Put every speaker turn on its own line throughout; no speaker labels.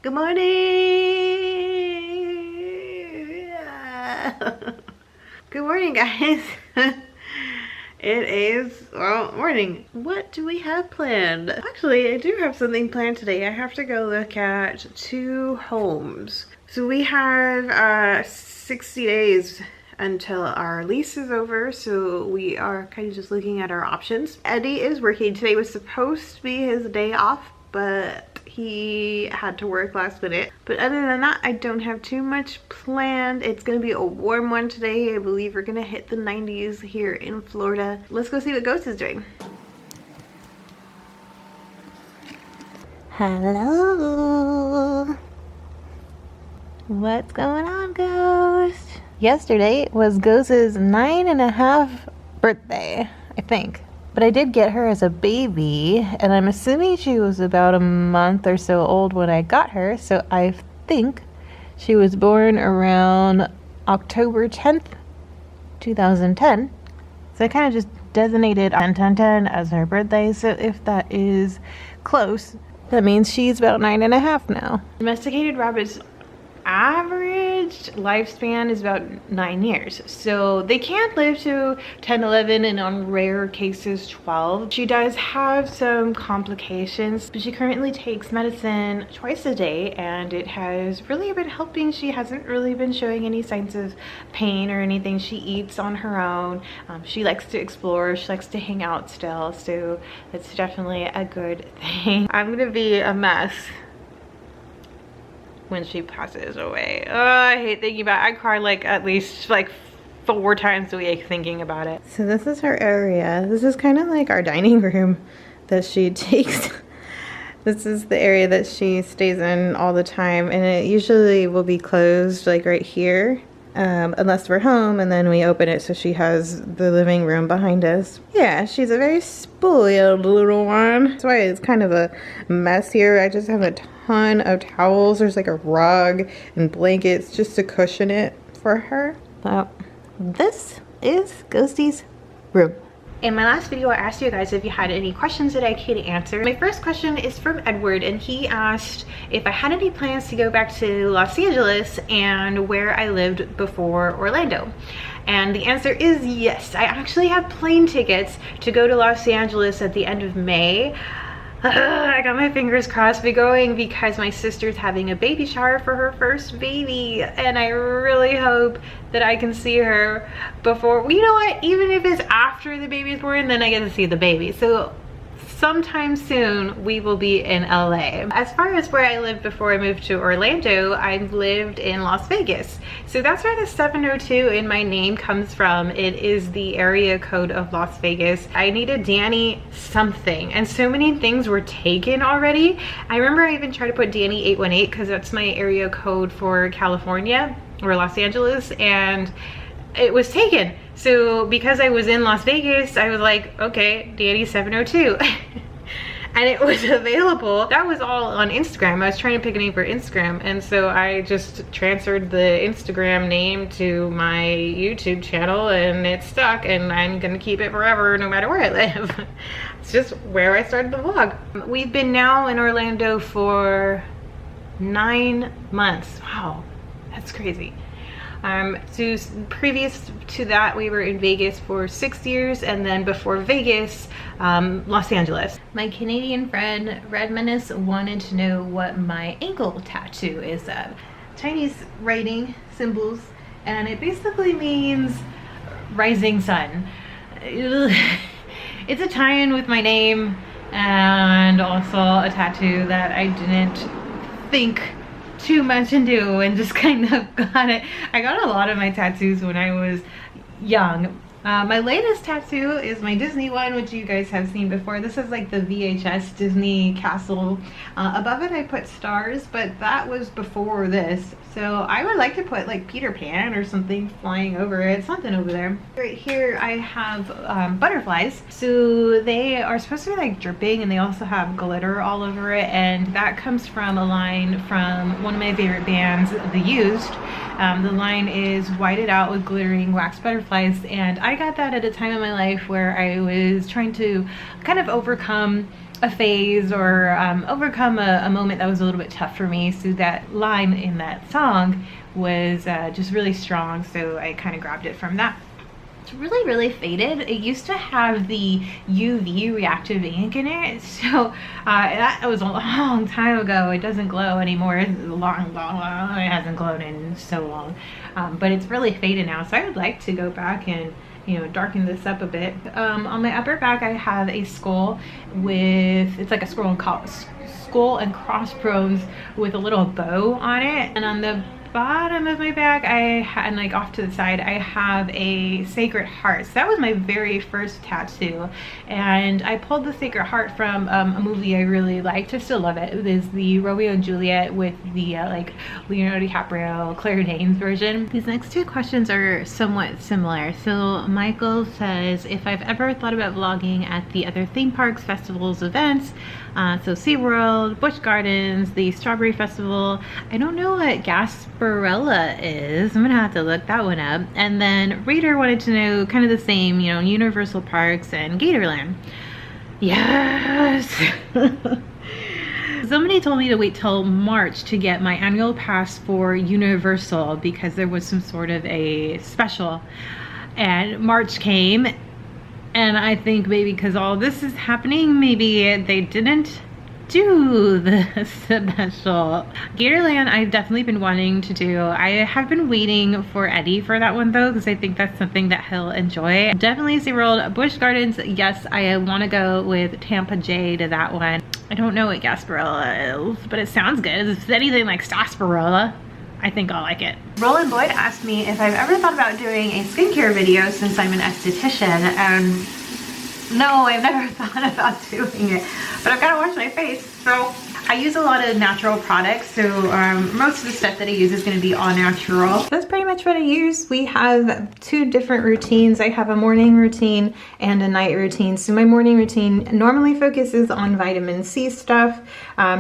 Good morning. Good morning, guys. It is, well, morning. What do we have planned? Actually, I do have something planned today. I have to go look at 2 homes. So we have 60 days until our lease is over, so we are kind of just looking at our options. Eddie is working. Today was supposed to be his day off, but he had to work last minute. But other than that, I don't have too much planned. It's gonna be a warm one today. I believe we're gonna hit the 90s here in Florida. Let's go see what Ghost is doing. Hello. What's going on, Ghost? Yesterday was Ghost's 9.5 birthday, I think. But I did get her as a baby, and I'm assuming she was about a month or so old when I got her, so I think she was born around October 10th, 2010. So I kind of just designated 10/10/10 as her birthday, so if that is close, that means she's about 9.5 now. Domesticated rabbits average lifespan is about 9 years, so they can live to 10, 11, and on rare cases 12. She does have some complications, but she currently takes medicine twice a day, and it has really been helping. She hasn't really been showing any signs of pain or anything. She eats on her own. She likes to explore. She likes to hang out still, so it's definitely a good thing. I'm gonna be a mess when she passes away. Oh, I hate thinking about it. I cry like at least like 4 times a week thinking about it. So this is her area. This is kind of like our dining room that she takes. This is the area that she stays in all the time, and it usually will be closed like right here. Unless we're home, and then we open it so she has the living room behind us. Yeah, she's a very spoiled little one. That's why it's kind of a mess here. I just have a ton of towels. There's like a rug and blankets just to cushion it for her. But this is Ghosty's room. In my last video, I asked you guys if you had any questions that I could answer. My first question is from Edward, and he asked if I had any plans to go back to Los Angeles and where I lived before Orlando. And the answer is yes. I actually have plane tickets to go to Los Angeles at the end of May. I got my fingers crossed. We're going because my sister's having a baby shower for her first baby, and I really hope that I can see her before. You know what? Even if it's after the baby's born, then I get to see the baby. So sometime soon we will be in LA. As far as where I lived before I moved to Orlando, I lived in Las Vegas. So that's where the 702 in my name comes from. It is the area code of Las Vegas. I needed Dani something, and so many things were taken already. I remember I even tried to put Dani 818 because that's my area code for California or Los Angeles, and it was taken. So because I was in Las Vegas, I was like, okay, Dani 702. And it was available. That was all on Instagram. I was trying to pick a name for Instagram, and so I just transferred the Instagram name to my YouTube channel, and it stuck, and I'm gonna keep it forever no matter where I live. It's just where I started the vlog. We've been now in Orlando for 9 months. Wow, that's crazy. So previous to that, we were in Vegas for 6 years, and then before Vegas, Los Angeles. My Canadian friend Red Menace wanted to know what my ankle tattoo is of. Chinese writing symbols, and it basically means rising sun. It's a tie-in with my name, and also a tattoo that I didn't think too much into and just kind of got it. I got a lot of my tattoos when I was young. My latest tattoo is my Disney one, which you guys have seen before. This is like the VHS Disney castle. Above it I put stars, but that was before this. So I would like to put like Peter Pan or something flying over it, something over there. Right here I have butterflies. So they are supposed to be like dripping, and they also have glitter all over it, and that comes from a line from one of my favorite bands, The Used. The line is whited out with glittering wax butterflies, and I got that at a time in my life where I was trying to kind of overcome a phase or overcome a moment that was a little bit tough for me. So that line in that song was just really strong. So I kind of grabbed it from that. It's really, really faded. It used to have the UV reactive ink in it. So that was a long time ago. It doesn't glow anymore. It's long. It hasn't glowed in so long. But it's really faded now. So I would like to go back and, you know, darken this up a bit. On my upper back, I have a skull with, it's like a skull and crossbones with a little bow on it. And on the bottom of my back, and like off to the side, I have a Sacred Heart. So that was my very first tattoo, and I pulled the Sacred Heart from a movie I really liked. I still love it. It is the Romeo and Juliet with the like Leonardo DiCaprio, Claire Danes version. These next two questions are somewhat similar. So Michael says, if I've ever thought about vlogging at the other theme parks, festivals, events, so SeaWorld, Busch Gardens, the Strawberry Festival. I don't know what Gasparilla is. I'm gonna have to look that one up. And then Reader wanted to know kind of the same, you know, Universal Parks and Gatorland. Yes! Somebody told me to wait till March to get my annual pass for Universal because there was some sort of a special. And March came, and I think maybe because all this is happening, maybe they didn't do the special. Gatorland, I've definitely been wanting to do. I have been waiting for Eddie for that one though, because I think that's something that he'll enjoy. Definitely SeaWorld. Busch Gardens, yes, I want to go with Tampa J to that one. I don't know what Gasparilla is, but it sounds good. If it's anything like Sarsaparilla, I think I'll like it. Roland Boyd asked me if I've ever thought about doing a skincare video since I'm an esthetician, and no, I've never thought about doing it, but I've got to wash my face. So I use a lot of natural products, so most of the stuff that I use is going to be all natural. That's pretty much what I use. We have two different routines. I have a morning routine and a night routine. So my morning routine normally focuses on vitamin C stuff,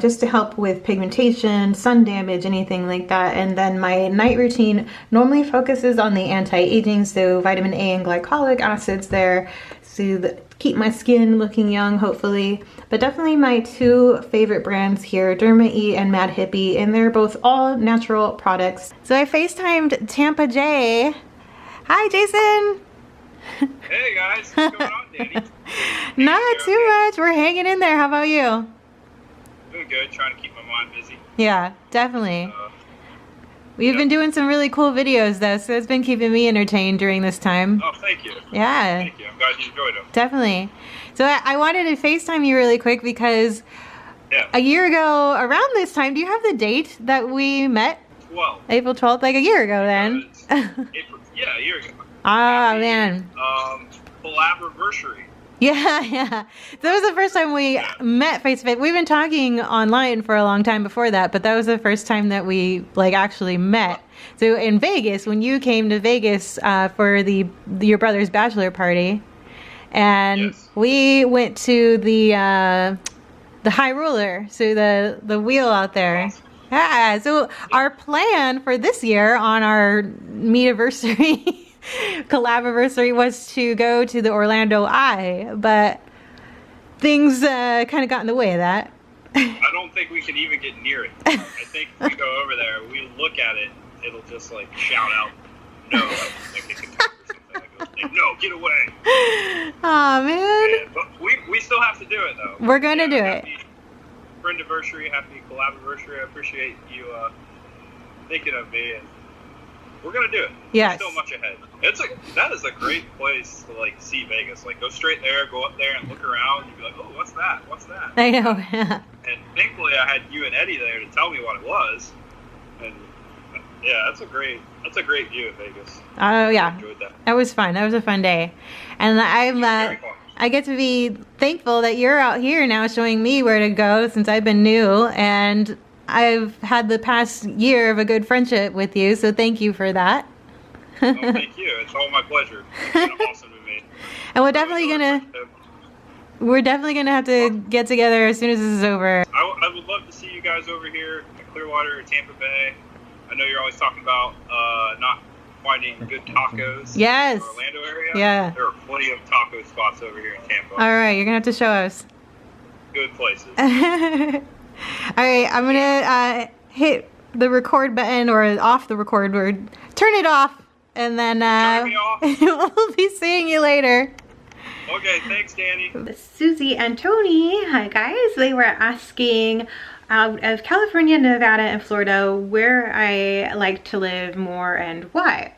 just to help with pigmentation, sun damage, anything like that. And then my night routine normally focuses on the anti-aging, so vitamin A and glycolic acids there, so keep my skin looking young, hopefully. But definitely my two favorite brands here, Derma E and Mad Hippie, and they're both all natural products. So I FaceTimed Tampa J. Hi, Jason.
Hey guys, what's going on, Dani?
Not too much. We're hanging in there. How about you?
Doing good, trying to keep my mind busy.
Yeah, definitely. We've been doing some really cool videos though, so it's been keeping me entertained during this time.
Oh, thank you.
Yeah.
Thank you. I'm glad you enjoyed them.
Definitely. So I wanted to FaceTime you really quick because a year ago, around this time, do you have the date that we met?
12.
April 12th, like a year ago then.
April, yeah, a year ago.
Oh, man.
Collaboration.
Yeah. That was the first time we met face to face. We've been talking online for a long time before that, but that was the first time that we like actually met. So in Vegas, when you came to Vegas for your brother's bachelor party, and we went to the high roller, so the wheel out there.
Awesome.
Yeah. So our plan for this year on our meet-iversary collaboration was to go to the Orlando Eye, but things kind of got in the way of that.
I don't think we can even get near it. I think if we go over there, we look at it, it'll just like shout out, no, like it can talk or something. Like, no, get away.
Oh man.
But we still have to do it though.
We're going to do it.
Friendiversary, happy collaboration. I appreciate you thinking of me, and we're gonna do it.
Yes.
Still much ahead. That is a great place to like see Vegas. Like go straight there, go up there and look around. You'd be like, oh, what's that? What's that?
I know.
And thankfully, I had you and Eddie there to tell me what it was. And yeah, that's a great view of Vegas.
Oh yeah.
I enjoyed that.
That was fun. That was a fun day, and I get to be thankful that you're out here now showing me where to go since I've been new, and I've had the past year of a good friendship with you, so thank you for that.
Oh, thank you. It's all my pleasure. It's been awesome to me.
And we're definitely gonna have to get together as soon as this is over.
I would love to see you guys over here in Clearwater or Tampa Bay. I know you're always talking about not finding good tacos
Yes.
in the Orlando area,
Yeah.
there are plenty of taco spots over here in Tampa.
All right, you're gonna have to show us.
Good places.
All right, I'm gonna hit the record button or off the record or turn it off, and then
Turn me off.
we'll be seeing you later.
Okay, thanks, Danny.
Susie and Tony, hi guys. They were asking out of California, Nevada, and Florida where I like to live more and why.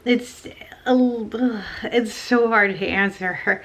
It's so hard to answer.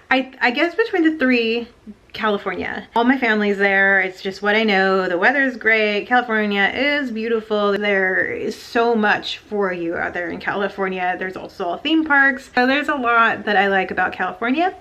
I guess between the three, California. All my family's there. It's just what I know. The weather's great. California is beautiful. There is so much for you out there in California. There's also theme parks. So there's a lot that I like about California.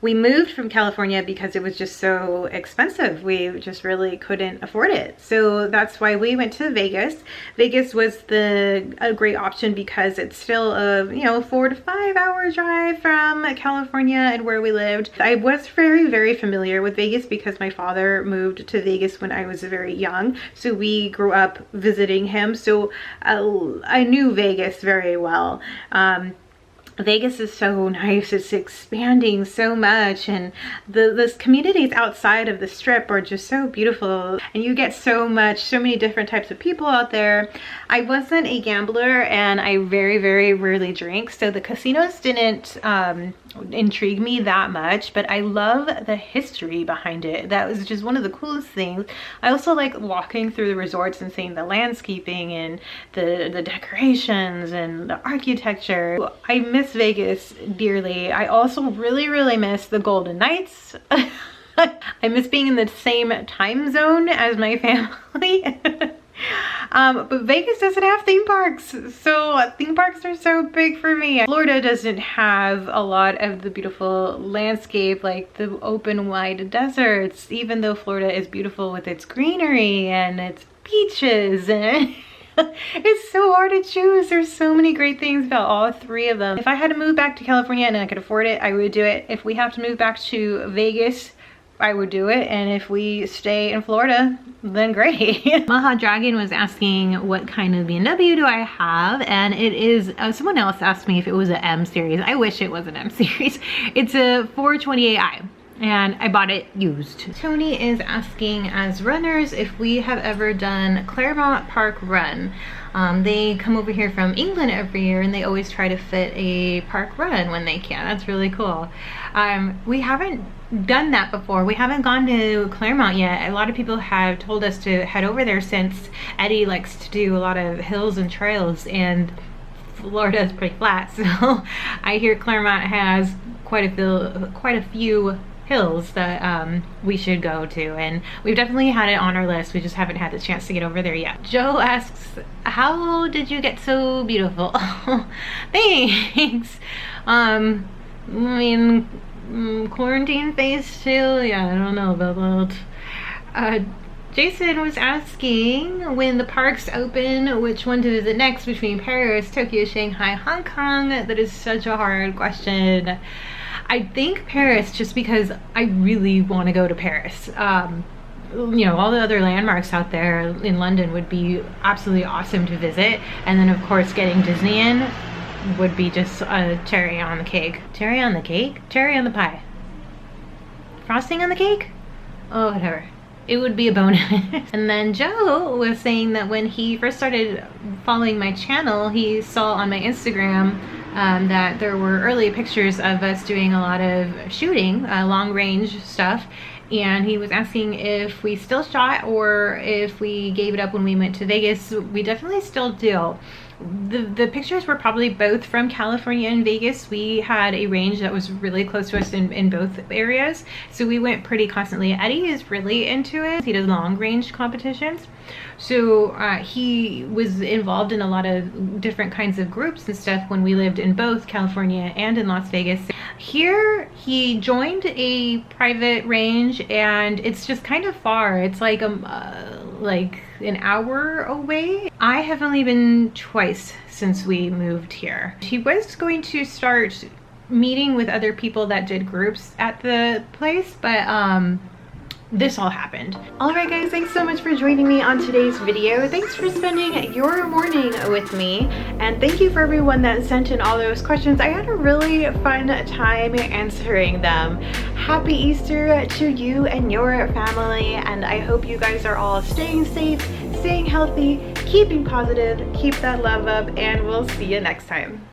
We moved from California because it was just so expensive. We just really couldn't afford it. So that's why we went to Vegas. Vegas was a great option because it's still a 4 to 5 hour drive from California and where we lived. I was very, very familiar with Vegas because my father moved to Vegas when I was very young. So we grew up visiting him. So I knew Vegas very well. Vegas is so nice. It's expanding so much, and the communities outside of the strip are just so beautiful, and you get so many different types of people out there. I wasn't a gambler, and I very, very rarely drink, so the casinos didn't intrigue me that much, but I love the history behind it. That was just one of the coolest things. I also like walking through the resorts and seeing the landscaping and the decorations and the architecture. I miss Vegas dearly. I also really, really miss the Golden Knights. I miss being in the same time zone as my family. But Vegas doesn't have theme parks, so theme parks are so big for me. Florida doesn't have a lot of the beautiful landscape, like the open wide deserts, even though Florida is beautiful with its greenery and its beaches, and it's so hard to choose. There's so many great things about all three of them. If I had to move back to California and I could afford it, I would do it. If we have to move back to Vegas, I would do it, and if we stay in Florida, then great. Maha Dragon was asking what kind of BMW do I have, and it is, someone else asked me if it was an M series. I wish it was an M series. It's a 428i, and I bought it used. Tony is asking, as runners, if we have ever done Claremont Park Run. They come over here from England every year, and they always try to fit a park run when they can. That's really cool. We haven't done that before. We haven't gone to Claremont yet. A lot of people have told us to head over there since Eddie likes to do a lot of hills and trails, and Florida is pretty flat. So I hear Claremont has quite a few hills that we should go to, and we've definitely had it on our list. We just haven't had the chance to get over there yet. Joe asks, how did you get so beautiful? Thanks. I mean, quarantine phase 2, yeah, I don't know about that. Jason was asking, when the parks open, which one to visit next between Paris, Tokyo, Shanghai, Hong Kong? That is such a hard question. I think Paris, just because I really want to go to Paris. All the other landmarks out there in London would be absolutely awesome to visit. And then of course getting Disney in would be just a cherry on the cake. Cherry on the cake? Cherry on the pie. Frosting on the cake? Oh, whatever. It would be a bonus. And then Joe was saying that when he first started following my channel, he saw on my Instagram that there were early pictures of us doing a lot of shooting, long range stuff, and he was asking if we still shot or if we gave it up when we went to Vegas. We definitely still do. The pictures were probably both from California and Vegas. We had a range that was really close to us in both areas, so we went pretty constantly. Eddie is really into it. He does long range competitions, so he was involved in a lot of different kinds of groups and stuff when we lived in both California and in Las Vegas. Here he joined a private range, and it's just kind of far. It's like an hour away. I have only been twice since we moved here. He was going to start meeting with other people that did groups at the place, but this all happened. Alright guys, thanks so much for joining me on today's video. Thanks for spending your morning with me, and thank you for everyone that sent in all those questions. I had a really fun time answering them. Happy Easter to you and your family, and I hope you guys are all staying safe, staying healthy, keeping positive, keep that love up, and we'll see you next time.